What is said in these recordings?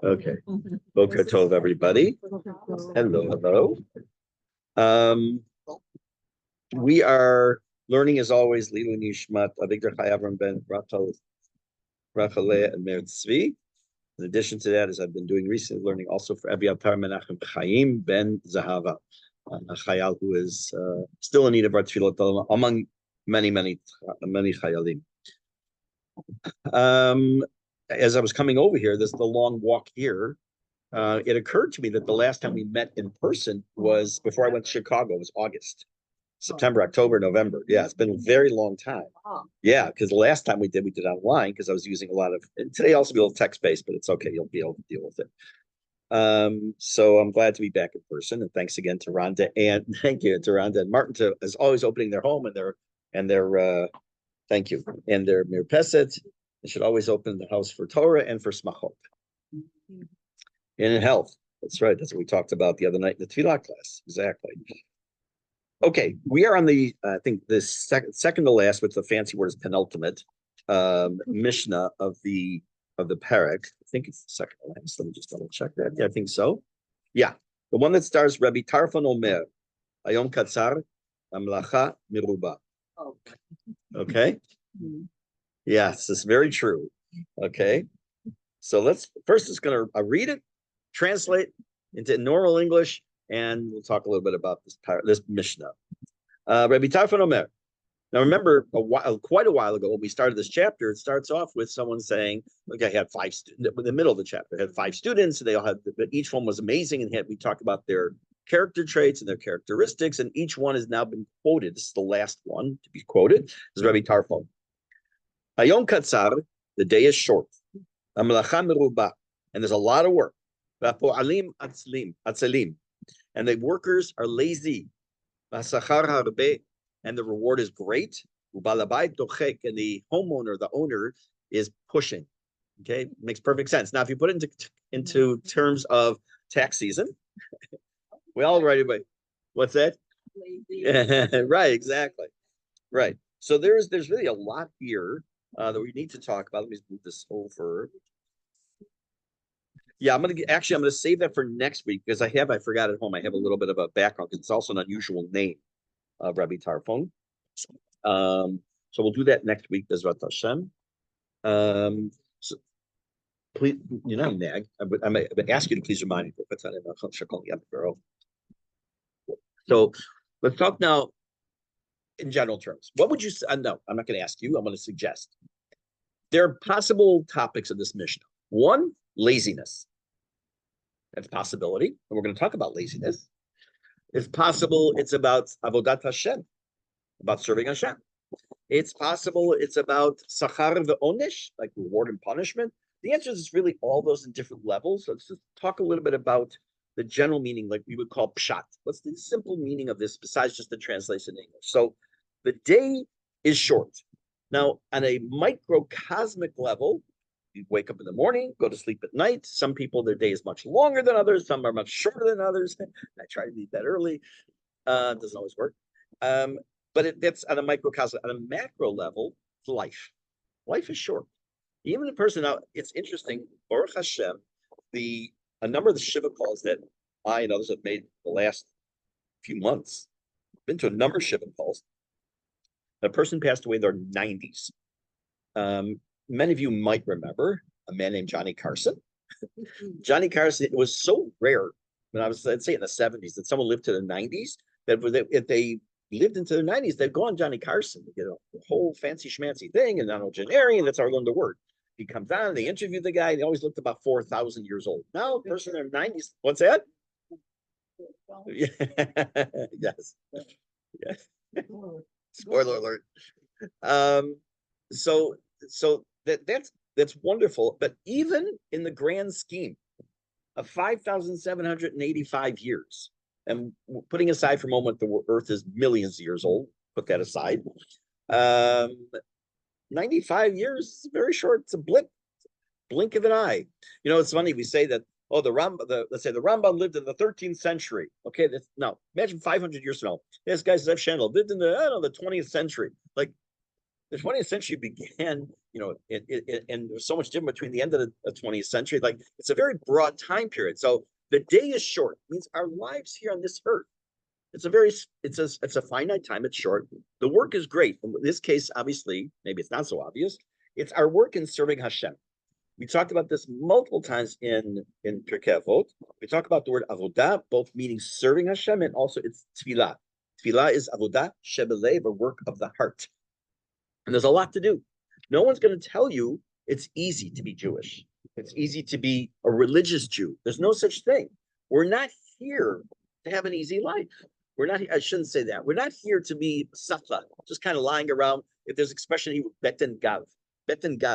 Okay. Boker Tov, everybody. Hello. We are learning, as always, Lilu Nishmat, Avigdor Chayavram Ben Rachel, Rachalea, and Meir Tzvi. In addition to that, as I've been doing recently, learning also for Abiatar Menachem Chaim Ben Zahava, a Chayal who is still in need of our tefillot among many Chayalim. As I was coming over here, the long walk here, it occurred to me that the last time we met in person was before I went to Chicago. It was August, September, October, November. Yeah, it's been a very long time. Yeah, because the last time we did online because I was using a lot of, and today also be a little text-based, but it's okay. You'll be able to deal with it. So I'm glad to be back in person, and thanks again to Rhonda, and thank you to Rhonda and Martin as always opening their home and their thank you, and their mirpeset. They should always open the house for Torah and for smachot. And in health. That's right. That's what we talked about the other night in the Tefillah class. Exactly. Okay, we are on the, I think, the second to last, which the fancy word is penultimate, Mishne of the Pirke. I think it's the second to last. Let me just double check that. Yeah, I think so. Yeah, the one that stars Rabbi Tarfon Omer, Ayom Katzar, Amlacha Miruba. Okay. Yes, it's very true. Okay. So let's first just going to read it, translate into normal English, and we'll talk a little bit about this Mishnah. Rabbi Tarfon Omer. Now remember, quite a while ago when we started this chapter, it starts off with someone saying, "Okay, I had 5 students." In the middle of the chapter, I had 5 students, and they all had, but each one was amazing, and we talked about their character traits and their characteristics, and each one has now been quoted. This is the last one to be quoted. This is Rabbi Tarfon. Hayom katzar, the day is short. Amlacha meruba, and there's a lot of work. V'po'alim atzelim, and the workers are lazy. V'sachar harbe, and the reward is great. U'balabait dochek, and the homeowner, the owner, is pushing. Okay, makes perfect sense. Now, if you put it into terms of tax season, we all ready, but what's that? Right, exactly. Right. So there's really a lot here that we need to talk about. Let me move this over. Yeah, I'm gonna save that for next week because I forgot at home. I have a little bit of a background because it's also an unusual name, Rabbi Tarfon. So we'll do that next week, Bezrat Hashem. So please, nag. I'm gonna ask you to please remind me. So let's talk now in general terms. What would you say? No, I'm not going to ask you. I'm going to suggest. There are possible topics of this Mishnah. One, laziness. That's a possibility. And we're going to talk about laziness. It's possible it's about Avodat Hashem, about serving Hashem. It's possible it's about Sachar ve'onesh, like reward and punishment. The answer is really all those in different levels. So let's just talk a little bit about the general meaning, like we would call pshat. What's the simple meaning of this besides just the translation in English? So the day is short. Now, on a microcosmic level, you wake up in the morning, go to sleep at night. Some people, their day is much longer than others. Some are much shorter than others. I try to leave that early. It doesn't always work. But that's on a microcosm. On a macro level, it's life. Life is short. Even a person, now, it's interesting, Baruch Hashem, a number of the Shiva calls that I and others have made the last few months, been to a number of Shiva calls. A person passed away in their 90s. Many of you might remember a man named Johnny Carson. Johnny Carson, it was so rare when I'd say in the 70s that someone lived to the 90s, that if they lived into the 90s, they'd go on Johnny Carson, the whole fancy schmancy thing, and nonogenarian, that's how I learned the word. He comes on, they interview the guy, they always looked about 4,000 years old. Now, a person in their 90s, what's that? Yes. Spoiler alert. So that's wonderful. But even in the grand scheme of 5,785 years, and putting aside for a moment the Earth is millions of years old, put that aside. 95 years is very short. It's a blink of an eye. It's funny. We say that, let's say the Rambam lived in the 13th century. Okay, imagine 500 years from now. This guy Zev Shandel lived in the 20th century. Like, the 20th century began, and there's so much different between the end of the 20th century. Like it's a very broad time period. So the day is short, it means our lives here on this earth. It's a finite time. It's short. The work is great. In this case, obviously, maybe it's not so obvious. It's our work in serving Hashem. We talked about this multiple times in Pirke Avot. We talk about the word avodah, both meaning serving Hashem and also it's tefillah. Tefillah is avodah shebelev, a work of the heart. And there's a lot to do. No one's going to tell you it's easy to be Jewish. It's easy to be a religious Jew. There's no such thing. We're not here to have an easy life. We're not. I shouldn't say that. We're not here to be satla, just kind of lying around. If there's expression, beten gav,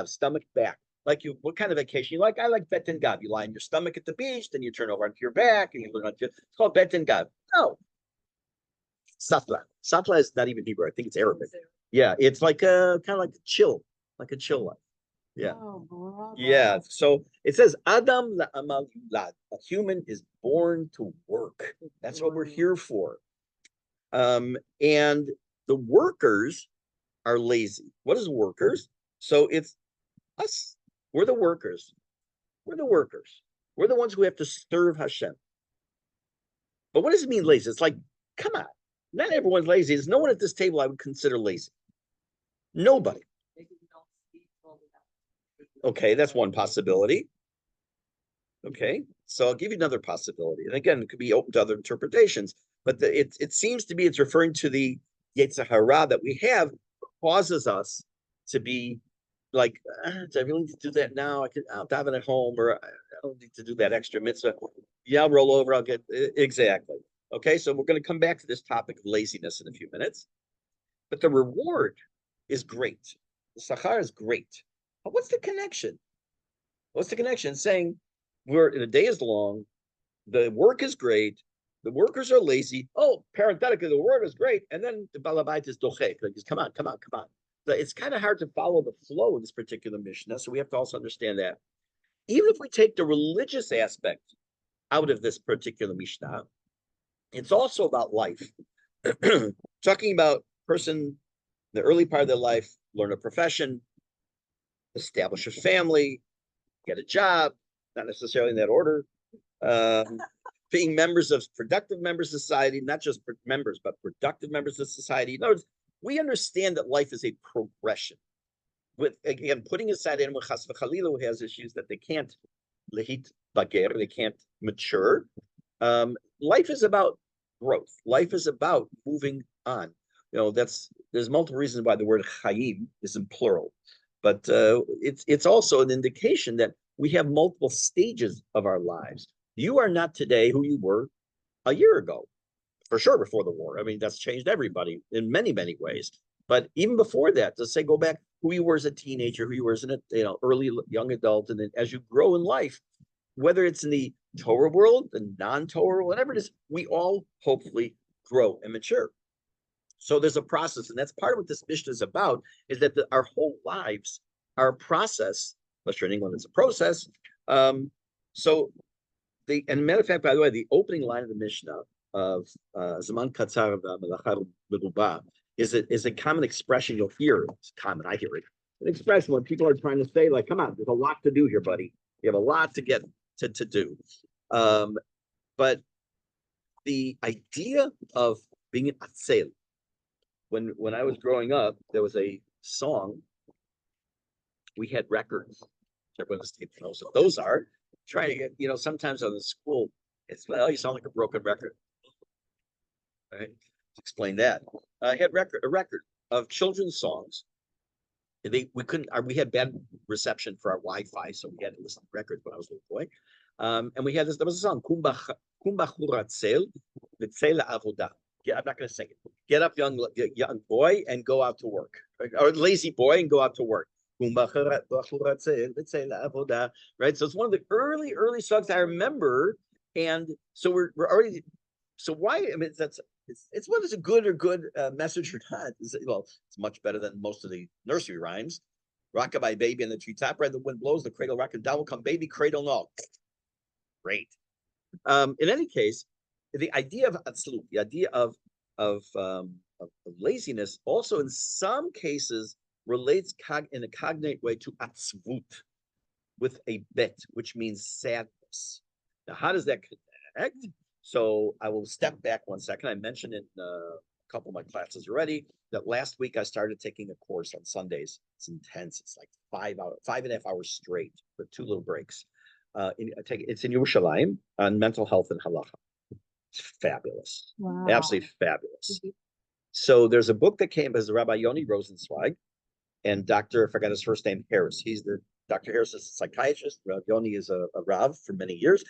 stomach back. Like you, what kind of vacation you like? I like beten gav. You lie on your stomach at the beach, then you turn over onto your back, and you learn onto. It's called beten gav. No, satla. Satla is not even Hebrew. I think it's Arabic. Yeah, it's like a kind of like a chill life. Yeah. Oh, yeah. So it says Adam la'amal yulad. A human is born to work. That's what we're here for. And the workers are lazy. What is workers? So it's us. We're the workers. We're the workers. We're the ones who have to serve Hashem. But what does it mean lazy? It's like, come on. Not everyone's lazy. There's no one at this table I would consider lazy. Nobody. Okay, that's one possibility. Okay, so I'll give you another possibility. And again, it could be open to other interpretations, but it seems to be it's referring to the Yetzer Hara that we have causes us to be like, do I really need to do that now? I'll daven at home, or I don't need to do that extra mitzvah. Yeah, I'll roll over. I'll get exactly. Okay, so we're going to come back to this topic of laziness in a few minutes, but the reward is great. The sachar is great. But what's the connection? What's the connection? Saying the day is long, the work is great, the workers are lazy. Oh, parenthetically, the word is great, and then the balabait is dochek. Like, come on. It's kind of hard to follow the flow of this particular Mishnah, so we have to also understand that. Even if we take the religious aspect out of this particular Mishnah, it's also about life. Talking about person, the early part of their life, learn a profession, establish a family, get a job, not necessarily in that order, being productive members of society, not just members, but productive members of society. In other words, we understand that life is a progression. With, again, putting aside anyone chas v'chalila who has issues that they can't lehit bager, they can't mature. Life is about growth. Life is about moving on. There's multiple reasons why the word chayim is in plural. But it's also an indication that we have multiple stages of our lives. You are not today who you were a year ago, for sure, before the war. I mean, that's changed everybody in many, many ways. But even before that, to say, go back who you were as a teenager, who you were as an early young adult, and then as you grow in life, whether it's in the Torah world, the non-Torah, whatever it is, we all hopefully grow and mature. So there's a process, and that's part of what this Mishnah is about, is that our whole lives are a process, unless you're in England, it's a process. And matter of fact, by the way, the opening line of the Mishnah of Zaman Katzar Melachar Meruba is a common expression you'll hear. It's common, I hear it. An expression when people are trying to say, like, come on, there's a lot to do here, buddy. You have a lot to get to do. But the idea of being an atzel, when I was growing up, there was a song. We had records. Everyone knows what those are. Trying to get, sometimes on the school, it's, well, you sound like a broken record. All right, explain that. I had a record of children's songs. We had bad reception for our Wi-Fi, so we had to listen to records when I was a little boy. And there was a song, Kum Bachur Atzel, V'tzei La'avodah. I'm not going to sing it. Get up, young boy, and go out to work. Or lazy boy, and go out to work. Right? So it's one of the early songs I remember. And so we're already, so why, I mean, it's whether it's a good message or not. Well, it's much better than most of the nursery rhymes. Rockabye baby in the treetop, right? The wind blows, the cradle rock, and down will come baby, cradle and all. Great. In any case, the idea of atzlut, the idea of laziness, also in some cases relates in a cognate way to atzvut with a bet, which means sadness. Now, how does that connect? So I will step back 1 second. I mentioned in a couple of my classes already that last week I started taking a course on Sundays. It's intense. It's like 5.5 hours straight with 2 little breaks. It's in Yerushalayim on mental health and halacha. It's fabulous. Wow. Absolutely fabulous. So there's a book that came as Rabbi Yoni Rosenzweig and Dr. I forgot his first name, Harris. Dr. Harris is a psychiatrist. Rabbi Yoni is a Rav for many years.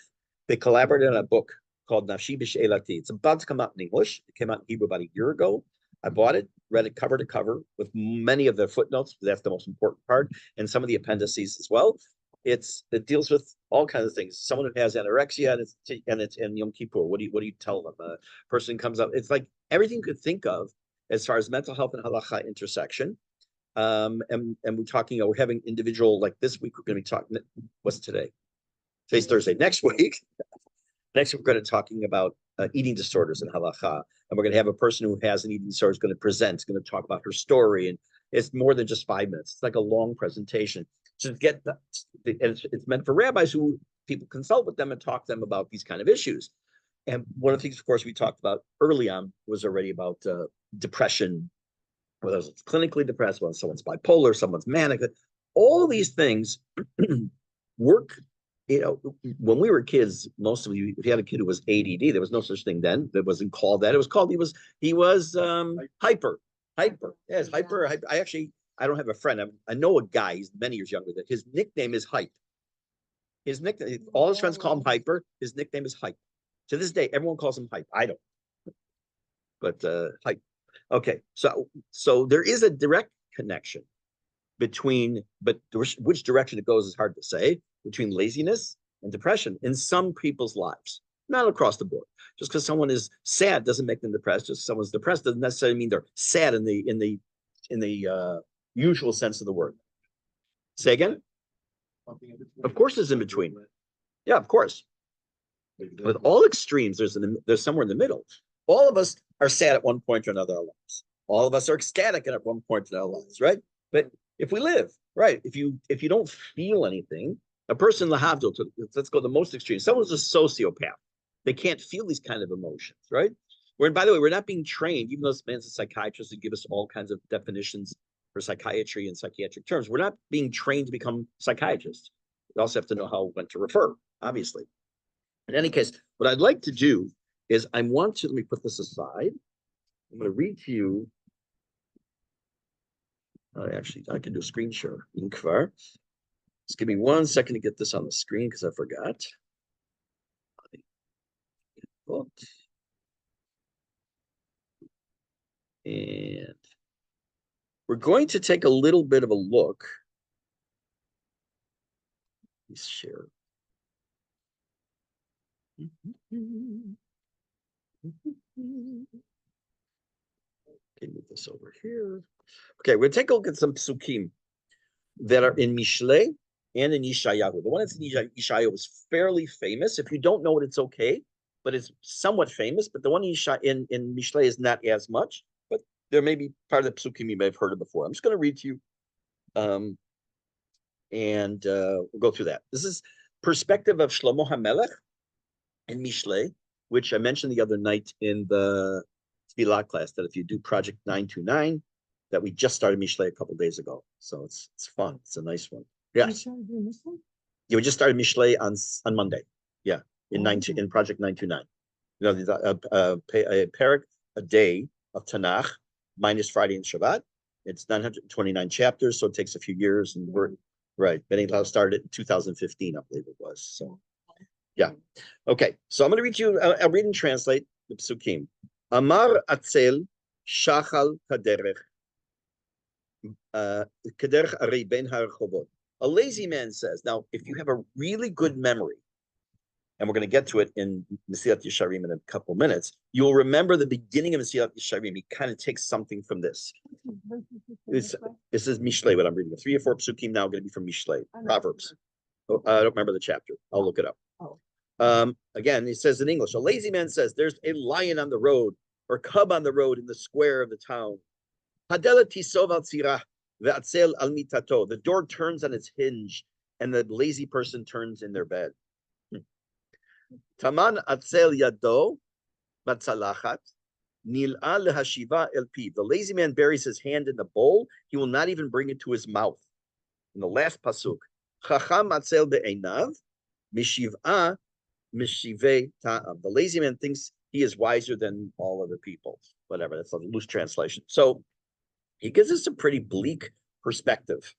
They collaborated on a book called Nafshi B'She'elati. It's about to come out in English. It came out in Hebrew about a year ago. I bought it, read it cover to cover with many of the footnotes. That's the most important part, and some of the appendices as well. It deals with all kinds of things. Someone who has anorexia and it's in Yom Kippur. What do you tell them? A person comes up. It's like everything you could think of as far as mental health and halacha intersection. And we're talking. We're having individual, like this week. We're going to be talking. What's today? Today's Thursday. Next week. Next, we're going to be talking about eating disorders in halacha, and we're going to have a person who has an eating disorder is going to present, going to talk about her story, and it's more than just 5 minutes. It's like a long presentation to get it's meant for rabbis who people consult with them and talk to them about these kind of issues. And one of the things, of course, we talked about early on was already about depression, whether it's clinically depressed, whether someone's bipolar, someone's manic. All these things work. When we were kids, most of you, if you had a kid who was ADD, there was no such thing then. That wasn't called that. It was called, he was hyper. Yes, hyper. I don't have a friend. I know a guy, he's many years younger, that his nickname is Hype. His nickname, all his friends call him Hyper. His nickname is Hype. To this day, everyone calls him Hype. I don't. But Hype. Okay, so there is a direct connection between, but which direction it goes is hard to say, between laziness and depression in some people's lives, not across the board. Just because someone is sad doesn't make them depressed. Just someone's depressed doesn't necessarily mean they're sad in the usual sense of the word. Say again? Of course, there's in between. Yeah, of course. With all extremes, there's somewhere in the middle. All of us are sad at one point or another in our lives. All of us are ecstatic at one point in our lives, right? But if we live, right, if you don't feel anything, a person lahavdil, let's go the most extreme. Someone's a sociopath. They can't feel these kind of emotions, right? By the way, we're not being trained, even though this man's a psychiatrist and give us all kinds of definitions for psychiatry and psychiatric terms. We're not being trained to become psychiatrists. We also have to know when to refer, obviously. In any case, what I'd like to do is let me put this aside. I'm going to read to you. Actually, I can do a screen share in Kvar. Just give me 1 second to get this on the screen because I forgot. And we're going to take a little bit of a look. Let's share. Okay, move this over here. Okay, we're going to take a look at some psukim that are in Mishne and in Yeshayahu. The one that's in Yeshayahu is fairly famous. If you don't know it, it's okay, but it's somewhat famous. But the one in Mishne is not as much, but there may be part of the psukim you may have heard of before. I'm just going to read to you, and we'll go through that. This is perspective of Shlomo HaMelech in Mishne, which I mentioned the other night in the Tfilah class, that if you do Project 929, that we just started Mishne a couple of days ago. So it's fun. It's a nice one. Yeah. Yeah, we just started Mishne on Monday. Yeah, in Project 929. You know, a parak a day of Tanakh minus Friday and Shabbat. It's 929 chapters, so it takes a few years. And we're right. Benny Lau started in 2015, I believe it was. So yeah. Okay. So I'm going to read you. I'll read and translate the psukim. Amar Atzel Shachal Kaderech. A lazy man says, now, if you have a really good memory, and we're going to get to it in Mesilat Yesharim in a couple minutes, you'll remember the beginning of Mesilat Yesharim. He kind of takes something from this. This is Mishne, what I'm reading. 3 or 4 psukim now are going to be from Mishne, Proverbs. I don't remember the chapter. I'll look it up. Again, he says in English, a lazy man says, there's a lion on the road, or cub on the road in the square of the town. Hadela tisov al tzirah. Ve'atzel al mitato. The door turns on its hinge, and the lazy person turns in their bed. Taman atzel yado batzalachat. Nil'a lehashiva el pi. The lazy man buries his hand in the bowl. He will not even bring it to his mouth. In the last pasuk, chacham atzel be'einav mishiv'a mishive ta'am. The lazy man thinks he is wiser than all other people. Whatever, that's a loose translation. So he gives us a pretty bleak perspective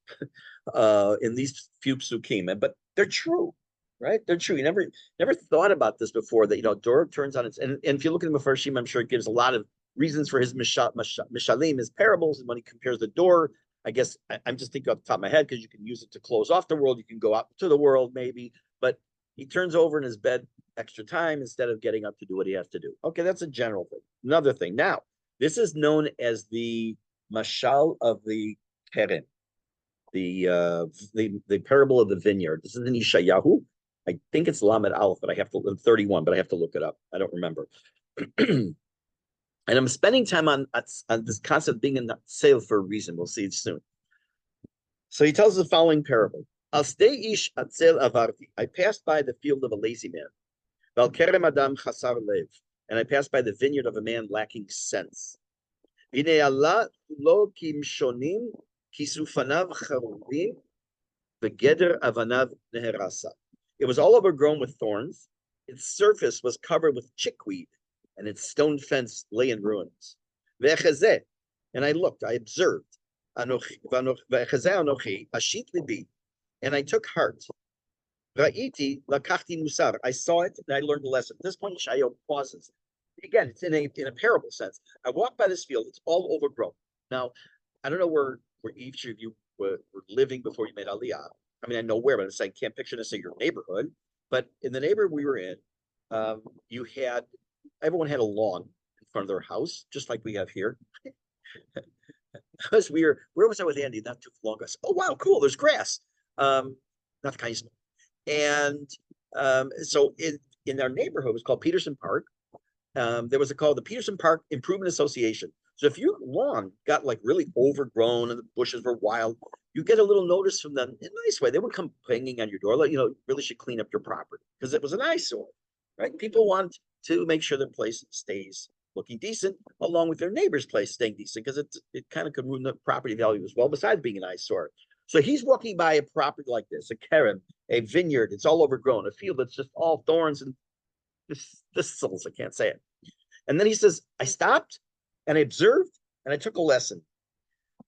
in these few psukim, but they're true, right? They're true. You never thought about this before, that, door turns on its, and if you look at the Mefarshim, I'm sure it gives a lot of reasons for his mishalim, his parables, and when he compares the door. I guess I'm just thinking off the top of my head, because you can use it to close off the world. You can go out to the world maybe, but he turns over in his bed extra time instead of getting up to do what he has to do. Okay, that's a general thing. Another thing. Now, this is known as the mashal of the keren, the parable of the vineyard. This is in Yeshayahu. I think it's Lamed Aleph, but I have to 31, but I have to look it up. I don't remember. And I'm spending time on this concept being in sale for a reason. We'll see it soon. So he tells the following parable. Al stei ish atzel avarti. I passed by the field of a lazy man. Val kerem adam chasar lev. And I passed by the vineyard of a man lacking sense. V'nei Allah lo kimshonim kisufanav charuvim v'geder avanav neherasa. It was all overgrown with thorns. Its surface was covered with chickweed, and its stone fence lay in ruins. Ve'echazeh. And I looked, I observed. Ve'echazeh anochi ashit libi. And I took heart. Ra'iti lakachti musar. I saw it and I learned the lesson. At this point, Yeshayahu pauses. Again, it's in a parable sense. I walked by this field. It's all overgrown. Now, I don't know where each of you were living before you made Aliyah. I mean, I know where, but I'm saying I can't picture necessarily your neighborhood. But in the neighborhood we were in, everyone had a lawn in front of their house, just like we have here. Because where was I with Andy? Not too long ago. Oh, wow, cool. There's grass. Not kind of. And so in our neighborhood, it was called Peterson Park. There was called the Peterson Park Improvement Association. So if your lawn got like really overgrown and the bushes were wild, you get a little notice from them in a nice way. They would come banging on your door, like, really should clean up your property because it was an eyesore, right? People want to make sure their place stays looking decent, along with their neighbor's place staying decent, because it kind of could ruin the property value as well, besides being an eyesore. So he's walking by a property like this, a kerem, a vineyard. It's all overgrown, a field that's just all thorns and thistles. I can't say it. And then he says, I stopped and I observed and I took a lesson.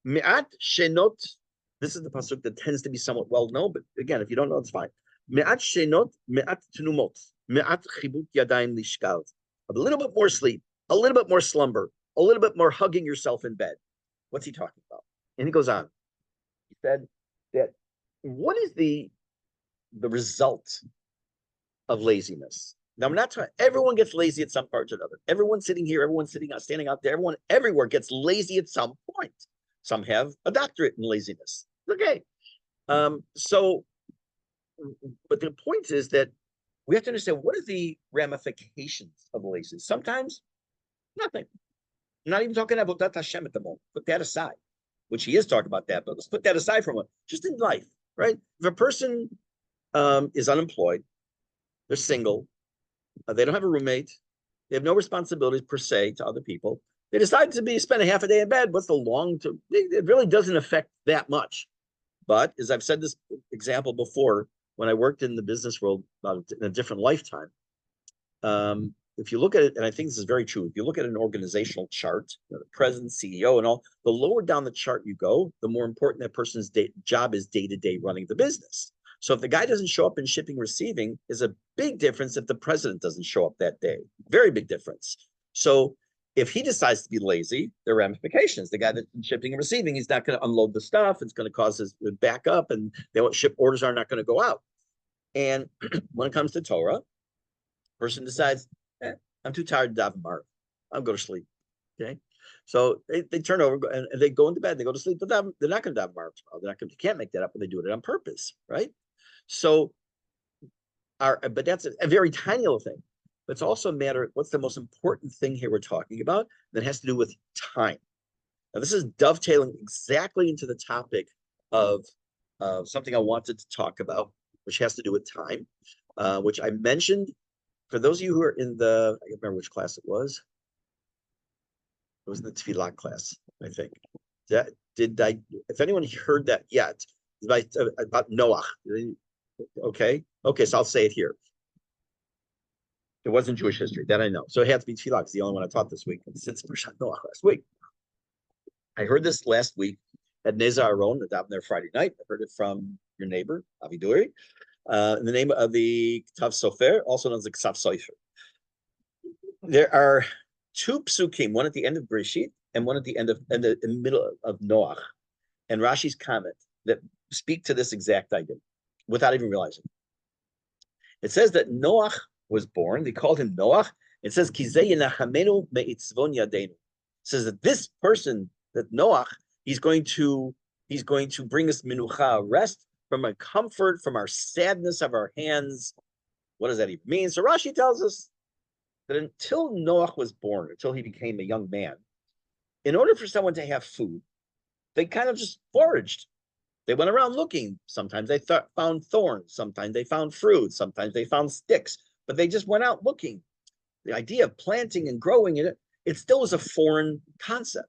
Me'at shenot. This is the pasuk that tends to be somewhat well known, but again, if you don't know, it's fine. Me'at shenot, me'at tenumot, me'at chibut yadayim lishkal. A little bit more sleep, a little bit more slumber, a little bit more hugging yourself in bed. What's he talking about? And he goes on. He said that what is the result of laziness? Now, I'm not talking, everyone gets lazy at some part or another. Everyone sitting here, everyone sitting out, standing out there, everyone everywhere gets lazy at some point. Some have a doctorate in laziness. Okay. But the point is that we have to understand, what are the ramifications of laziness? Sometimes nothing. I'm not even talking about that Hashem at the moment. Put that aside, which he is talking about that, but let's put that aside for a moment. Just in life, right? If a person is unemployed, they're single, they don't have a roommate, they have no responsibilities per se to other people, they decide to spend a half a day in bed. What's the long term? It really doesn't affect that much. But as I've said this example before, when I worked in the business world in a different lifetime, if you look at it, and I think this is very true, if you look at an organizational chart, the president, CEO, and all, the lower down the chart you go, the more important that person's job is day-to-day running the business. So if the guy doesn't show up in shipping receiving, is a big difference if the president doesn't show up that day. Very big difference. So if he decides to be lazy, there are ramifications. The guy that's in shipping and receiving, he's not going to unload the stuff. It's going to cause his backup, and ship orders are not going to go out. And when it comes to Torah, person decides, I'm too tired to daven tomorrow. I'll go to sleep. Okay. So they turn over and they go into bed, they go to sleep. They're not going to daven tomorrow. You can't make that up when they do it on purpose, right? So but that's a very tiny little thing. But it's also a matter of what's the most important thing here we're talking about that has to do with time. Now, this is dovetailing exactly into the topic of something I wanted to talk about, which has to do with time, which I mentioned. For those of you who are in I can't remember which class it was. It was the Tefillah class, I think. If anyone heard that yet, about Noah. Okay, so I'll say it here. It wasn't Jewish history, that I know. So it had to be Tefillah. It's the only one I taught this week since Parshat Noah last week. I heard this last week at Neza Aron, the daven there Friday night. I heard it from your neighbor, Aviduri, in the name of the Ktav Sofer, also known as the Ksav Sofer. There are two psukim, one at the end of Bereshit and one at the end of in the middle of Noach, and Rashi's comment that speak to this exact idea without even realizing. It says that Noach was born. They called him Noach. It says Kizei Yenachamenu Meitzvon Yadenu. It says that this person, that Noach, he's going to bring us minucha, rest from our comfort, from our sadness of our hands. What does that even mean? So Rashi tells us that until Noach was born, until he became a young man, in order for someone to have food, they kind of just foraged. They went around looking. Sometimes they found thorns. Sometimes they found fruit. Sometimes they found sticks. But they just went out looking. The idea of planting and growing it still was a foreign concept.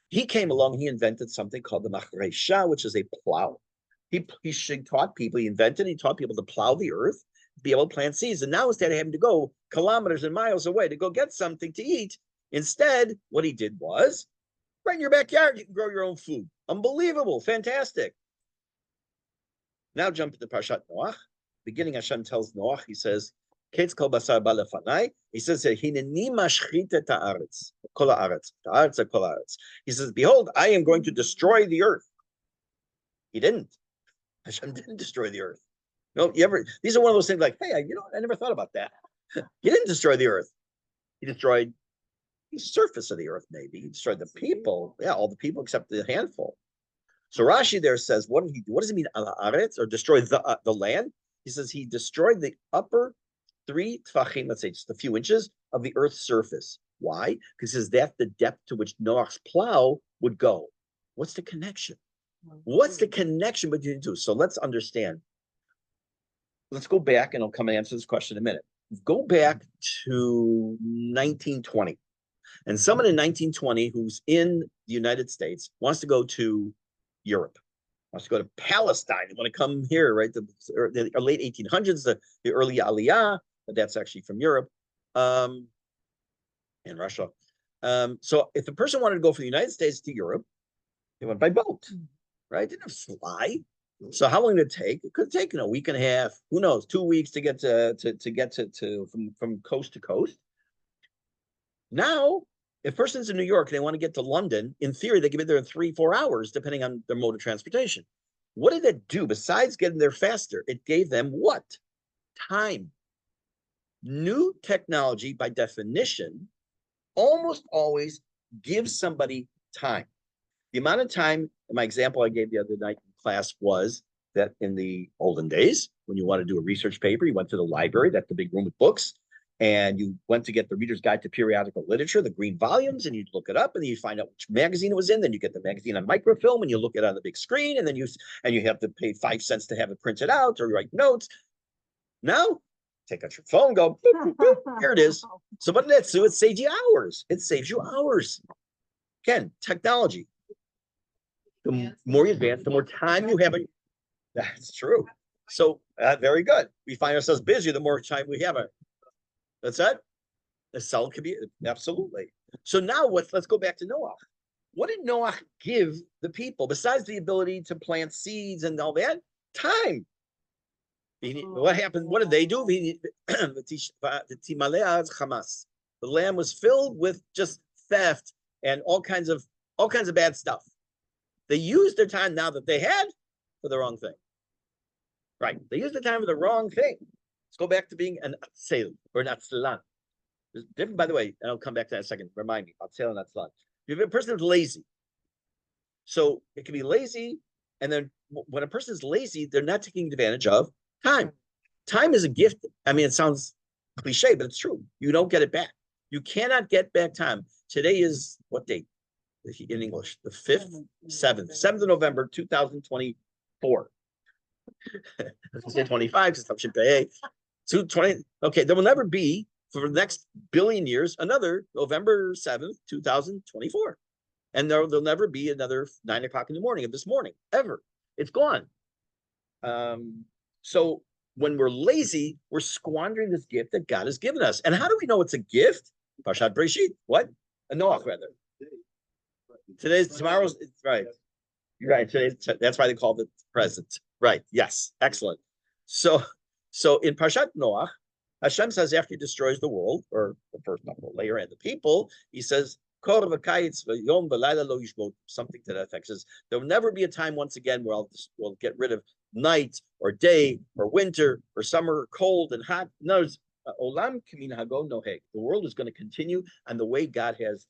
He came along. He invented something called the machresha, which is a plow. He taught people. He taught people to plow the earth, be able to plant seeds. And now instead of having to go kilometers and miles away to go get something to eat, instead, what he did was, right in your backyard, you can grow your own food. Unbelievable, fantastic. Now jump to Parshat Noach. Beginning, Hashem tells Noach, he says, Ketz kol basar ba lefanai. He says, Hineni mashchit et haaretz, kol haaretz, haaretz kol haaretz. He says, behold, I am going to destroy the earth. He didn't. Hashem didn't destroy the earth. No, these are one of those things like, hey, I never thought about that. He didn't destroy the earth. He destroyed the surface of the earth, maybe. He destroyed the people. Yeah, all the people except the handful. So Rashi there says, what did he do? What does it mean, al-haaretz, or destroy the land? He says he destroyed the upper 3 tfachim, let's say just a few inches, of the earth's surface. Why? Because he says that's the depth to which Noach's plow would go. What's the connection? What's the connection between the two? So let's understand. Let's go back, and I'll come and answer this question in a minute. Go back to 1920. And someone in 1920 who's in the United States wants to go to Europe, wants to go to Palestine. They want to come here, right? The late 1800s, the early Aliyah, but that's actually from Europe and Russia. So if a person wanted to go from the United States to Europe, they went by boat, right? They didn't fly. So how long did it take? It could have taken a week and a half. Who knows? 2 weeks to get from coast to coast. Now, if a person's in New York and they want to get to London, in theory, they can be there in 3-4 hours, depending on their mode of transportation. What did it do besides getting there faster? It gave them what? Time. New technology, by definition, almost always gives somebody time. The amount of time, my example I gave the other night in class was that in the olden days, when you want to do a research paper, you went to the library, that's the big room with books, and you went to get the Reader's Guide to Periodical Literature, the green volumes, and you'd look it up, and then you find out which magazine it was in. Then you get the magazine on microfilm, and you look it on the big screen, and then you have to pay 5 cents to have it printed out or write notes. Now, take out your phone, go, boop, boop, boop, here it is. So what did that do? It saves you hours. It saves you hours. Again, technology. The more you advance, the more time you have. That's true. So very good. We find ourselves busy, the more time we have. That's it. The cell could be absolutely. So now let's go back to Noah. What did Noah give the people besides the ability to plant seeds and all that? Time. What happened? What did they do? The land was filled with just theft and all kinds of bad stuff. They used their time now that they had for the wrong thing. Right. They used the time for the wrong thing. Let's go back to being an atzel or an atzelan. There's different, by the way, and I'll come back to that in a second. Remind me, atzel and atzelan. You have a person who's lazy. So it can be lazy, and then when a person is lazy, they're not taking advantage of time. Time is a gift. I mean, it sounds cliche, but it's true. You don't get it back. You cannot get back time. Today is what date? in English, the 5th, 7th of November, 2024. I was gonna say 25 because I'm should pay 220. Okay, there will never be for the next billion years another November 7th, 2024. And there'll never be another 9 o'clock in the morning of this morning, ever. It's gone. So when we're lazy, we're squandering this gift that God has given us. And how do we know it's a gift? Parshat Breshit. What? A Noach, rather. Tomorrow's, right. Right. That's why they call it present. Right. Yes. Excellent. So in Parshat Noach, Hashem says after he destroys the world, or the first layer and the people, he says, something to that effect. Says there will never be a time once again where we'll get rid of night or day or winter or summer or cold and hot. No, Olam Kamin Hago Noheg. The world is going to continue on the way God has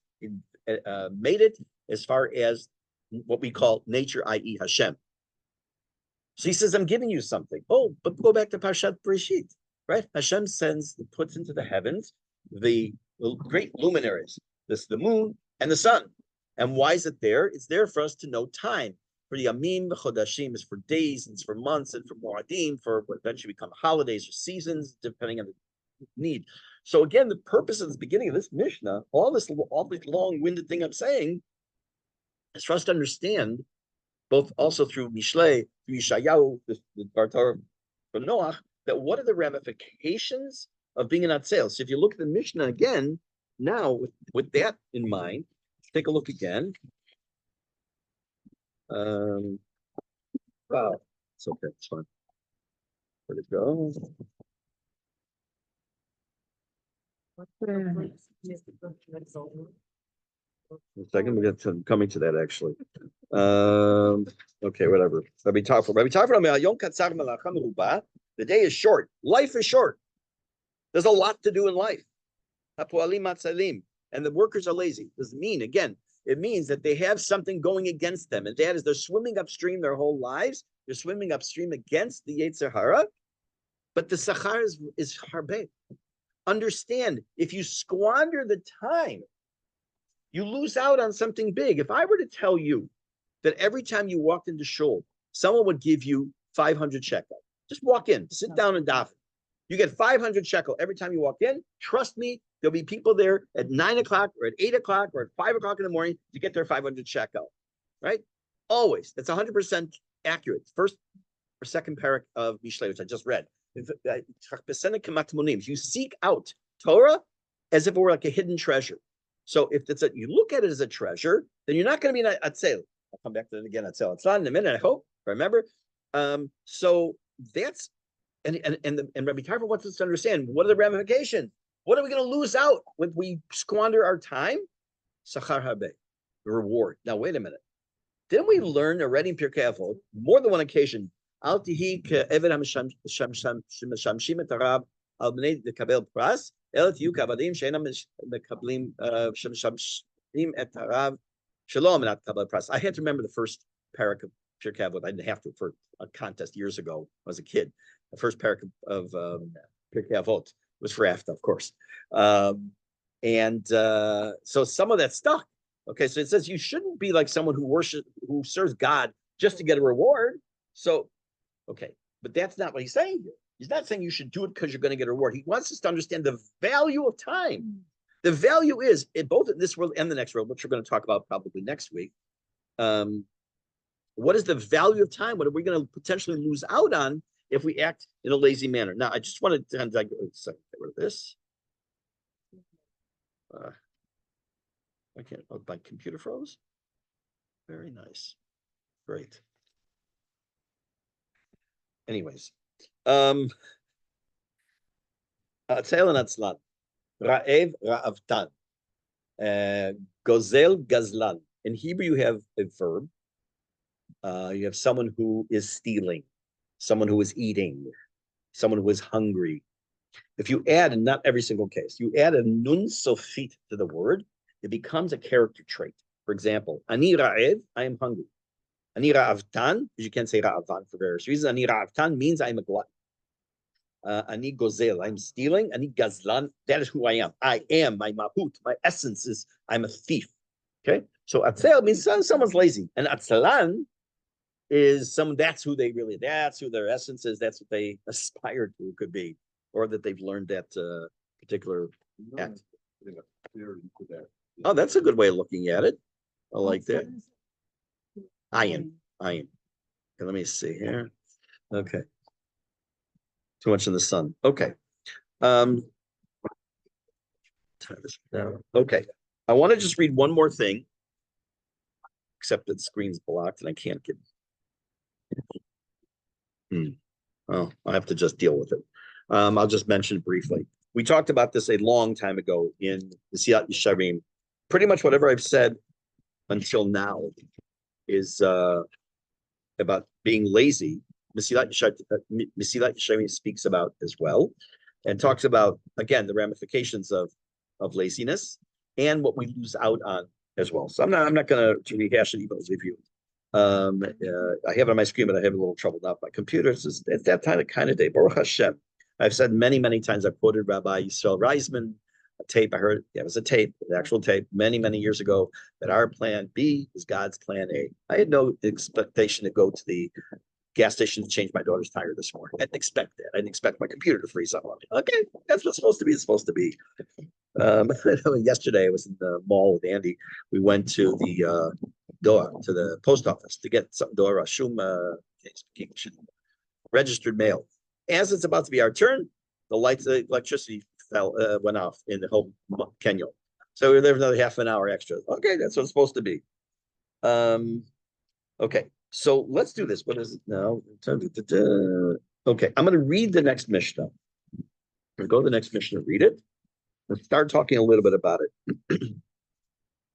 made it, as far as what we call nature, i.e. Hashem. So he says, I'm giving you something. Oh, but go back to Parshat Breshit, right? Hashem puts into the heavens the great luminaries, the moon and the sun. And why is it there? It's there for us to know time. For the Yamim, the Chodashim is for days, and it's for months, and for Moadim, for what eventually become holidays or seasons, depending on the need. So again, the purpose of the beginning of this Mishnah, all this long-winded thing I'm saying, is for us to understand, both also through Mishne, through Yeshayahu, the Bartar from Noach, that what are the ramifications of being an Atzel. So if you look at the Mishnah again, now with that in mind, take a look again. Wow, it's okay, it's fine. Where'd it go? A second, we get to coming to that actually. Okay, whatever. Rabbi Tarfon, the day is short. Life is short. There's a lot to do in life. And the workers are lazy. Does it mean, again, it means that they have something going against them. And that is they're swimming upstream their whole lives. They're swimming upstream against the Yetzer Hara. But the Sachar is harbe. Understand, if you squander the time, you lose out on something big. If I were to tell you that every time you walked into shul, someone would give you 500 shekel. Just walk in, sit down and daven. You get 500 shekel every time you walk in. Trust me, there'll be people there at 9 o'clock or at 8 o'clock or at 5 o'clock in the morning to get their 500 shekel, right? Always. That's 100% accurate. First or second parak of Mishne, which I just read. If you seek out Torah as if it were like a hidden treasure. So if you look at it as a treasure, then you're not going to be an Atzel. I'll come back to it again. Atzel. It's not in a minute, I hope. Remember. So that's and Rabbi Tarfon wants us to understand what are the ramifications. What are we going to lose out when we squander our time? Sachar habe, the reward. Now wait a minute. Didn't we learn already in Pirke Avot more than one occasion? Al tihi ke'eved ha'mishamshim et harav al bnei dekabel pras el tihu ka'avadim she'enam mekablim shamshim et harav shalom and kabel pras. I had to remember the first parak of Pirke Avot. I didn't have to for a contest years ago when I was a kid. The first parak of Pirke Avot was for AFTA, of course. So some of that stuck. Okay, so it says you shouldn't be like someone who serves God just to get a reward. So, okay, but that's not what he's saying here. He's not saying you should do it because you're going to get a reward. He wants us to understand the value of time. The value is in both in this world and the next world, which we're going to talk about probably next week. What is the value of time? What are we going to potentially lose out on if we act in a lazy manner? Now, I just wanted to get rid of this. I can't. Oh, my computer froze. Very nice. Great. Anyways, Atzel and Atzlan, Ra'ev Ra'avtan, Gozel Gazlan. In Hebrew, you have a verb. You have someone who is stealing, someone who is eating, someone who is hungry. If you add, and not every single case, you add a nun sofit to the word, it becomes a character trait. For example, ani ra'ev, I am hungry. Ani ra'avtan, because you can't say ra'avan for various reasons. Ani ra'avtan means I am a glutton. Ani gozel, I'm stealing. Ani gazlan, that is who I am. I am, my mahut, my essence is I'm a thief. Okay, so atzel means someone's lazy, and atzalan is someone that's who their essence is, that's what they aspire to could be, or that they've learned that particular act. Oh, that's a good way of looking at it. I like that. Ayin. Okay, let me see here. Okay. Too much in the sun. Okay. Okay. I want to just read one more thing, except that the screen's blocked and I can't get. Oh, I have to just deal with it. I'll just mention it briefly. We talked about this a long time ago in the Siyat Yesharim. Pretty much whatever I've said until now is about being lazy. Mesilat Yesharim speaks about as well, and talks about, again, the ramifications of laziness and what we lose out on as well. So I'm not going to rehash any of those with you. I have it on my screen, but I have a little trouble now with my computer. It's that kind of day. Baruch Hashem. I've said many, many times, I've quoted Rabbi Yisrael Reisman, a tape I heard. Yeah, it was a tape, an actual tape, many, many years ago, that our plan B is God's plan A. I had no expectation to go to the gas station to change my daughter's tire this morning. I didn't expect that. I didn't expect my computer to freeze up on me. Okay, that's what's supposed to be. It's supposed to be. Yesterday, I was in the mall with Andy. We went to the to the post office to get some Dora Shum registered mail. As it's about to be our turn, the electricity went off in the whole Kenya. So we were there for another half an hour extra. Okay, that's what it's supposed to be. Okay, so let's do this. What is it now? Okay, I'm going to read the next Mishnah. I'm going to go to the next Mishnah, read it, and start talking a little bit about it.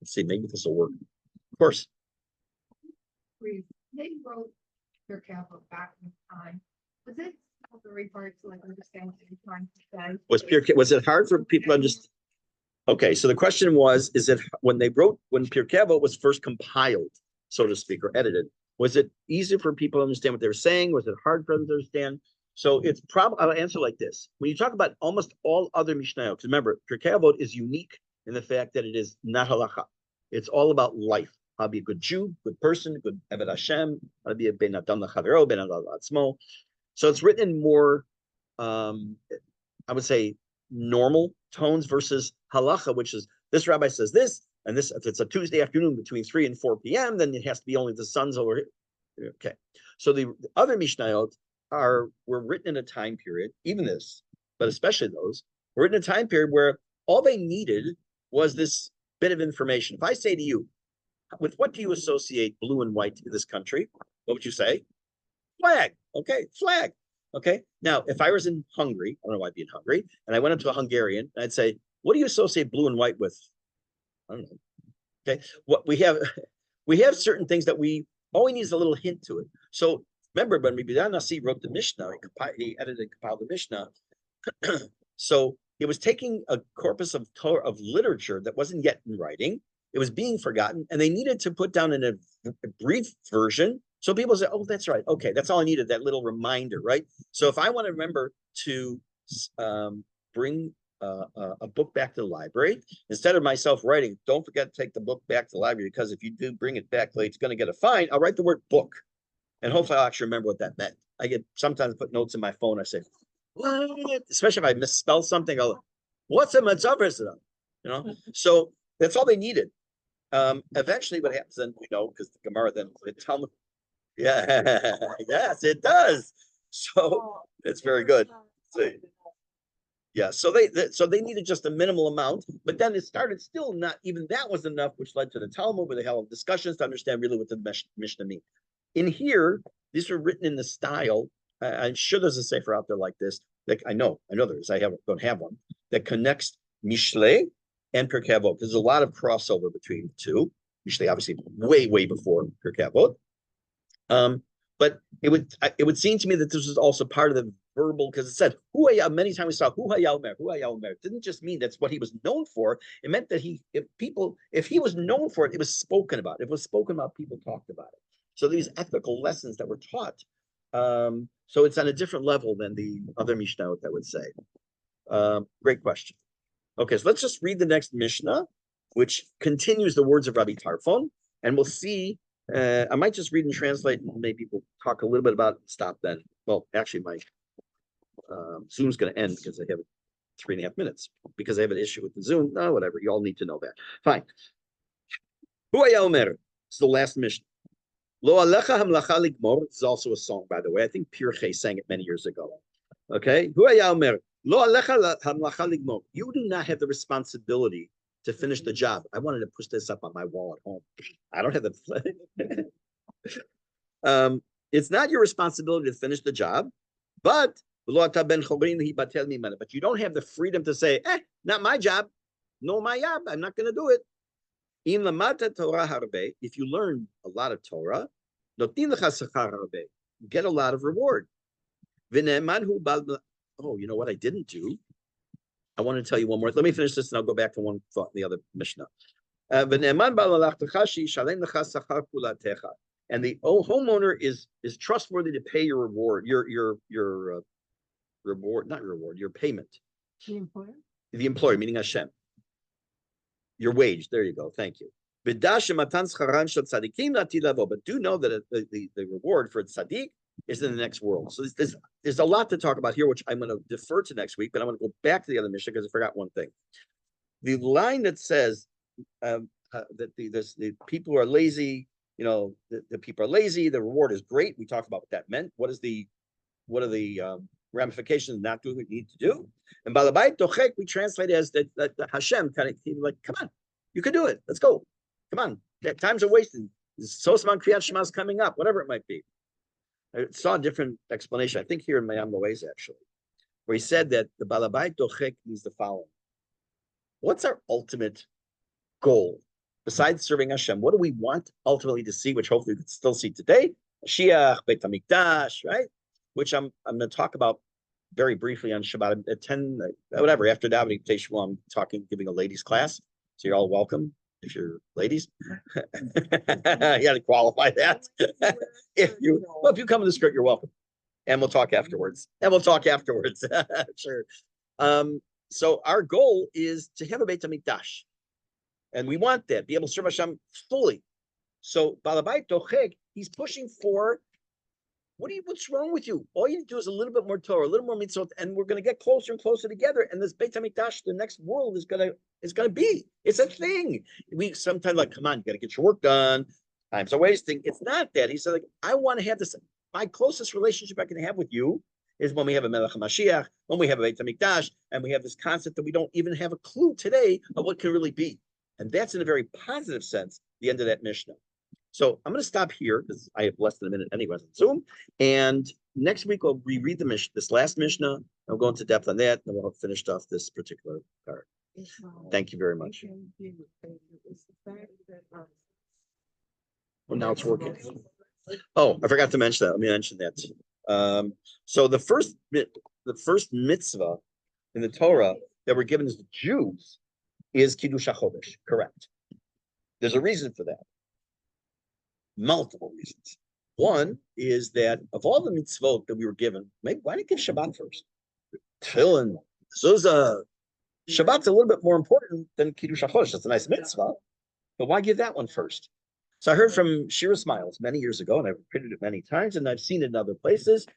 Let's see, maybe this will work. Of course. They wrote their Avot back in time. Was it very hard to understand what they were trying to say? Was it hard for people to understand? Okay, so the question was, is it when Pirke Avot was first compiled, so to speak, or edited, was it easy for people to understand what they were saying? Was it hard for them to understand? So it's probably, I'll answer like this. When you talk about almost all other Mishnayot, because remember, Pirke Avot is unique in the fact that it is not halacha. It's all about life. How to be a good Jew, good person, good Eved Hashem, how to be a ben Adam l'chavero, ben Adam l'Atzmo. So it's written in more, I would say, normal tones versus halacha, which is this rabbi says this, and this, if it's a Tuesday afternoon between 3 and 4 p.m., then it has to be only the sun's over here. Okay. So the other Mishnayot were written in a time period, even this, but especially those, were written in a time period where all they needed was this bit of information. If I say to you, with what do you associate blue and white in this country? What would you say? Flag. Okay, flag. Okay. Now, if I was in Hungary, I don't know why I'd be in Hungary, and I went up to a Hungarian, and I'd say, what do you associate blue and white with? I don't know. Okay. What we have certain things that all we need is a little hint to it. So remember, when Bidan Nasi wrote the Mishnah, he edited and compiled the Mishnah. So it was taking a corpus of literature that wasn't yet in writing. It was being forgotten, and they needed to put down in a brief version. So people say, oh, that's right. Okay, that's all I needed, that little reminder, right? So if I want to remember to bring a book back to the library, instead of myself writing, don't forget to take the book back to the library, because if you do bring it back late, it's going to get a fine. I'll write the word book, and hopefully I'll actually remember what that meant. I get sometimes put notes in my phone. I say, what? Especially if I misspell something, I'll, what's a mitzvah? So that's all they needed. Eventually what happens then, because the Gemara then Talmud, yes, it does. So it's very good. So they needed just a minimal amount, but then it started still not even that was enough, which led to the Talmud, where they held discussions to understand really what the Mishnah mean. In here, these were written in the style. I'm sure there's a sefer out there like this. That I know there is. Don't have one that connects Mishne and Pirke Avot. There's a lot of crossover between the two. Mishne obviously way before Pirke Avot. But it would seem to me that this was also part of the verbal, because it said many times we saw hu hayalmer. It didn't just mean that's what he was known for. It meant that if he was known for it, it was spoken about. If it was spoken about, people talked about it. So these ethical lessons that were taught. So it's on a different level than the other Mishnah, I would say. Great question. Okay, so let's just read the next Mishnah, which continues the words of Rabbi Tarfon, and we'll see. I might just read and translate, and maybe we'll talk a little bit about stop then. Well, actually, my Zoom's going to end because I have 3.5 minutes because I have an issue with the Zoom. No, whatever. You all need to know that. Fine. Hu haya omer. It's the last mission. Lo alecha hamlacha ligmor. It's also a song, by the way. I think Pirke sang it many years ago. Okay. Hu haya omer. Lo alecha hamlacha ligmor. You do not have the responsibility to finish the job. I wanted to push this up on my wall at home. I don't have the. It's not your responsibility to finish the job, but you don't have the freedom to say, not my job. No, my job. I'm not going to do it. If you learn a lot of Torah, get a lot of reward. Oh, you know what I didn't do? I want to tell you one more. Let me finish this and I'll go back to one thought in the other Mishnah. And the homeowner is trustworthy to pay your reward, your reward, not reward, your payment. The employer, meaning Hashem. Your wage. There you go. Thank you. But do know that the reward for tzaddik is in the next world. So there's a lot to talk about here, which I'm going to defer to next week, but I'm going to go back to the other mission because I forgot one thing. The line that says that the people are lazy, the people are lazy, the reward is great. We talked about what that meant. What are the ramifications of not doing what you need to do? And Balabait Dochek, we translate as that Hashem kind of like, come on, you can do it. Let's go. Come on. Times are wasting. Sosman Kriyat Shema is coming up, whatever it might be. I saw a different explanation, I think here in Mayam Loez actually, where he said that the Balabait Dochek means the following. What's our ultimate goal? Besides serving Hashem, what do we want ultimately to see, which hopefully we can still see today? Mashiach, Beit HaMikdash, right? Which I'm going to talk about very briefly on Shabbat at 10, whatever, after davening Teshuvah, I'm giving a ladies class. So you're all welcome if you're ladies. You got to qualify that. if you come in the skirt, you're welcome. And we'll talk afterwards. Sure. So our goal is to have a Beit HaMikdash. And we want that, be able to serve Hashem fully. So Balabait Dochek, he's pushing for, what's wrong with you? All you need to do is a little bit more Torah, a little more mitzvot, and we're going to get closer and closer together. And this Beit HaMikdash, the next world is going to be. It's a thing. We sometimes like, come on, you got to get your work done. Times are wasting. It's not that. He said, like, I want to have this. My closest relationship I can have with you is when we have a Melech HaMashiach, when we have a Beit HaMikdash, and we have this concept that we don't even have a clue today of what can really be. And that's in a very positive sense, the end of that Mishnah. So I'm going to stop here because I have less than a minute anyways on Zoom. And next week, we'll reread the Mishnah, this last Mishnah. I'll go into depth on that, and we'll have finished off this particular part. Thank you very much. Well, now it's working. Oh, I forgot to mention that. Let me mention that. So the first mitzvah in the Torah that were given to the Jews is Kiddush HaChodesh, correct. There's a reason for that. Multiple reasons. One is that of all the mitzvot that we were given, maybe why didn't give Shabbat first? Tefillin, Zuzah. Shabbat's a little bit more important than Kiddush HaChodesh. It's a nice mitzvah, but why give that one first? So I heard from Shira Smiles many years ago, and I've repeated it many times, and I've seen it in other places.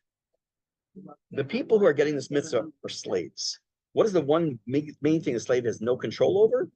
The people who are getting this mitzvah are slaves. What is the one main thing a slave has no control over?